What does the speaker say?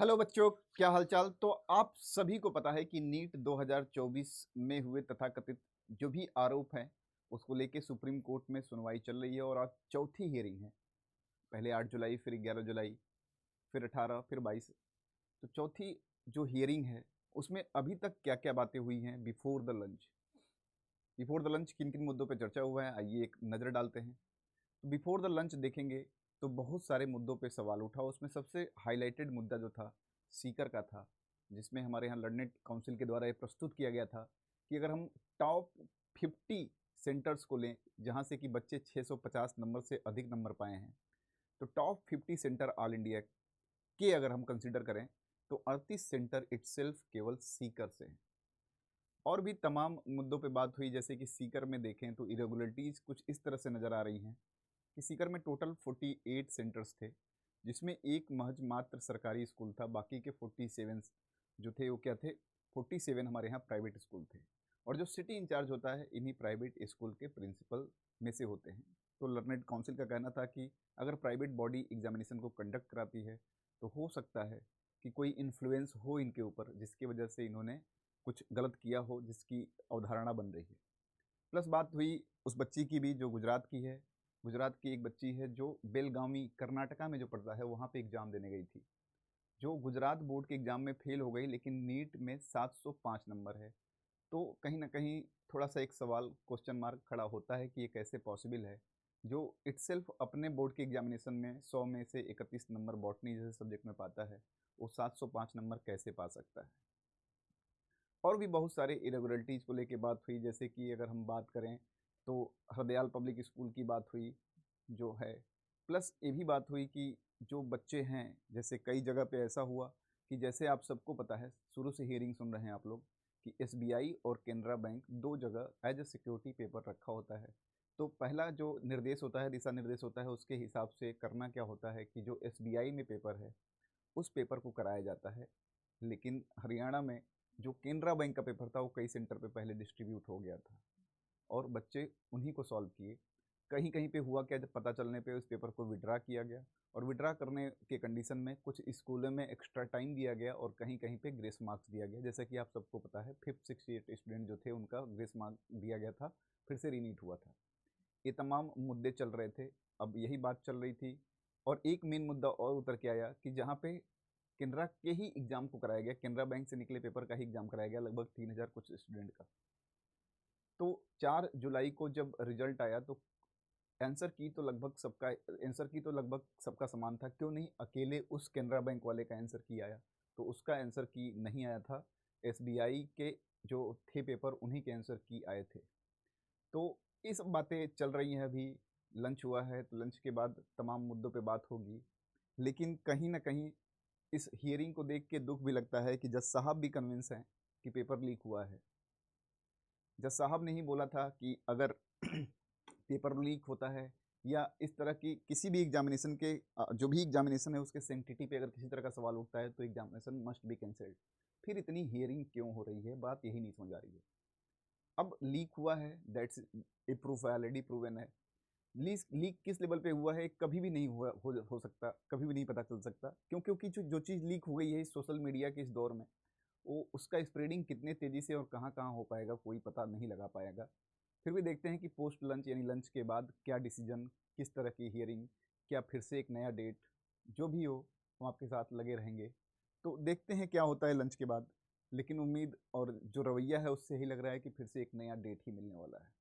Hello बच्चों, क्या हालचाल। तो आप सभी को पता है कि नीट 2024 में हुए तथाकथित जो भी आरोप हैं उसको लेके सुप्रीम कोर्ट में सुनवाई चल रही है और आज चौथी हियरिंग है। पहले 8 जुलाई, फिर 11 जुलाई, फिर 18, फिर 22। तो चौथी जो हियरिंग है उसमें अभी तक क्या क्या बातें हुई हैं before the lunch. Before the lunch किन किन मुद्दों पर चर्चा हुआ है, आइए एक नज़र डालते हैं। तो बिफोर द लंच देखेंगे तो बहुत सारे मुद्दों पे सवाल उठा। उसमें सबसे हाईलाइटेड मुद्दा जो था सीकर का था, जिसमें हमारे यहाँ लर्नेड काउंसिल के द्वारा ये प्रस्तुत किया गया था कि अगर हम टॉप 50 सेंटर्स को लें जहाँ से कि बच्चे 650 नंबर से अधिक नंबर पाए हैं, तो टॉप 50 सेंटर ऑल इंडिया के अगर हम कंसिडर करें तो 38 सेंटर इटसेल्फ केवल सीकर से हैं। और भी तमाम मुद्दों पे बात हुई, जैसे कि सीकर में देखें तो इरेगुलरिटीज़ कुछ इस तरह से नज़र आ रही हैं कि सीकर में टोटल 48 सेंटर्स थे, जिसमें एक महज मात्र सरकारी स्कूल था। बाकी के 47 जो थे वो क्या थे, 47 हमारे यहाँ प्राइवेट स्कूल थे। और जो सिटी इंचार्ज होता है इन्हीं प्राइवेट स्कूल के प्रिंसिपल में से होते हैं। तो लर्नेड काउंसिल का कहना था कि अगर प्राइवेट बॉडी एग्जामिनेशन को कंडक्ट कराती है तो हो सकता है कि कोई इन्फ्लुएंस हो इनके ऊपर, जिसकी वजह से इन्होंने कुछ गलत किया हो, जिसकी अवधारणा बन रही है। प्लस बात हुई उस बच्ची की भी जो गुजरात की है। गुजरात की एक बच्ची है जो बेलगामी कर्नाटका में जो पड़ता है वहाँ पे एग्ज़ाम देने गई थी, जो गुजरात बोर्ड के एग्ज़ाम में फेल हो गई, लेकिन नीट में 705 नंबर है। तो कहीं ना कहीं थोड़ा सा एक सवाल, क्वेश्चन मार्क खड़ा होता है कि ये कैसे पॉसिबल है, जो इटसेल्फ अपने बोर्ड के एग्जामिनेशन में 100 में से 31 नंबर बॉटनी जैसे सब्जेक्ट में पाता है, वो 705 नंबर कैसे पा सकता है। और भी बहुत सारे इरेगुलरिटीज़ को लेके बात हुई, जैसे कि अगर हम बात करें तो हरदयाल पब्लिक स्कूल की बात हुई जो है। प्लस ये भी बात हुई कि जो बच्चे हैं, जैसे कई जगह पे ऐसा हुआ कि जैसे आप सबको पता है, शुरू से हियरिंग सुन रहे हैं आप लोग, कि एसबीआई और केनरा बैंक दो जगह एज ए सिक्योरिटी पेपर रखा होता है। तो पहला जो निर्देश होता है, दिशा निर्देश होता है, उसके हिसाब से करना क्या होता है कि जो एसबीआई में पेपर है उस पेपर को कराया जाता है। लेकिन हरियाणा में जो केनरा बैंक का पेपर था वो कई सेंटर पे पहले डिस्ट्रीब्यूट हो गया था और बच्चे उन्हीं को सॉल्व किए। कहीं कहीं पे हुआ क्या, जब पता चलने पे उस पेपर को विड्रा किया गया और विड्रा करने के कंडीशन में कुछ स्कूलों में एक्स्ट्रा टाइम दिया गया और कहीं कहीं पे ग्रेस मार्क्स दिया गया। जैसा कि आप सबको पता है, 568 स्टूडेंट जो थे उनका ग्रेस मार्क दिया गया था, फिर से रीनीट हुआ था। ये तमाम मुद्दे चल रहे थे, अब यही बात चल रही थी। और एक मेन मुद्दा और उतर के आया कि जहाँ पे केनरा के ही एग्जाम को कराया गया, केनरा बैंक से निकले पेपर का ही एग्जाम कराया गया लगभग 3000 कुछ स्टूडेंट का। तो 4 जुलाई को जब रिजल्ट आया तो आंसर की तो लगभग सबका समान था। क्यों नहीं अकेले उस केनरा बैंक वाले का आंसर की आया, तो उसका आंसर की नहीं आया था। एसबीआई के जो थे पेपर उन्हीं के आंसर की आए थे। तो ये सब बातें चल रही हैं। अभी लंच हुआ है तो लंच के बाद तमाम मुद्दों पे बात होगी। लेकिन कहीं ना कहीं इस हियरिंग को देख के दुख भी लगता है कि जज साहब भी कन्विंस हैं कि पेपर लीक हुआ है। जज साहब ने ही बोला था कि अगर पेपर लीक होता है या इस तरह की किसी भी एग्जामिनेशन के जो भी एग्जामिनेशन है उसके सेंटिटी पे अगर किसी तरह का सवाल उठता है तो एग्जामिनेशन मस्ट बी कैंसल्ड। फिर इतनी हियरिंग क्यों हो रही है, बात यही नहीं समझ आ रही है। अब लीक हुआ है, that's a proof, already proven है। लीक लीक किस लेवल पे हुआ है कभी भी नहीं हुआ हो सकता, कभी भी नहीं पता चल सकता। क्यों? क्योंकि जो चीज़ लीक हो गई है इस सोशल मीडिया के इस दौर में, वो उसका स्प्रेडिंग कितने तेज़ी से और कहाँ कहाँ हो पाएगा कोई पता नहीं लगा पाएगा। फिर भी देखते हैं कि पोस्ट लंच यानी लंच के बाद क्या डिसीजन, किस तरह की हियरिंग, क्या फिर से एक नया डेट, जो भी हो हम आपके साथ लगे रहेंगे। तो देखते हैं क्या होता है लंच के बाद। लेकिन उम्मीद और जो रवैया है उससे ही लग रहा है कि फिर से एक नया डेट ही मिलने वाला है।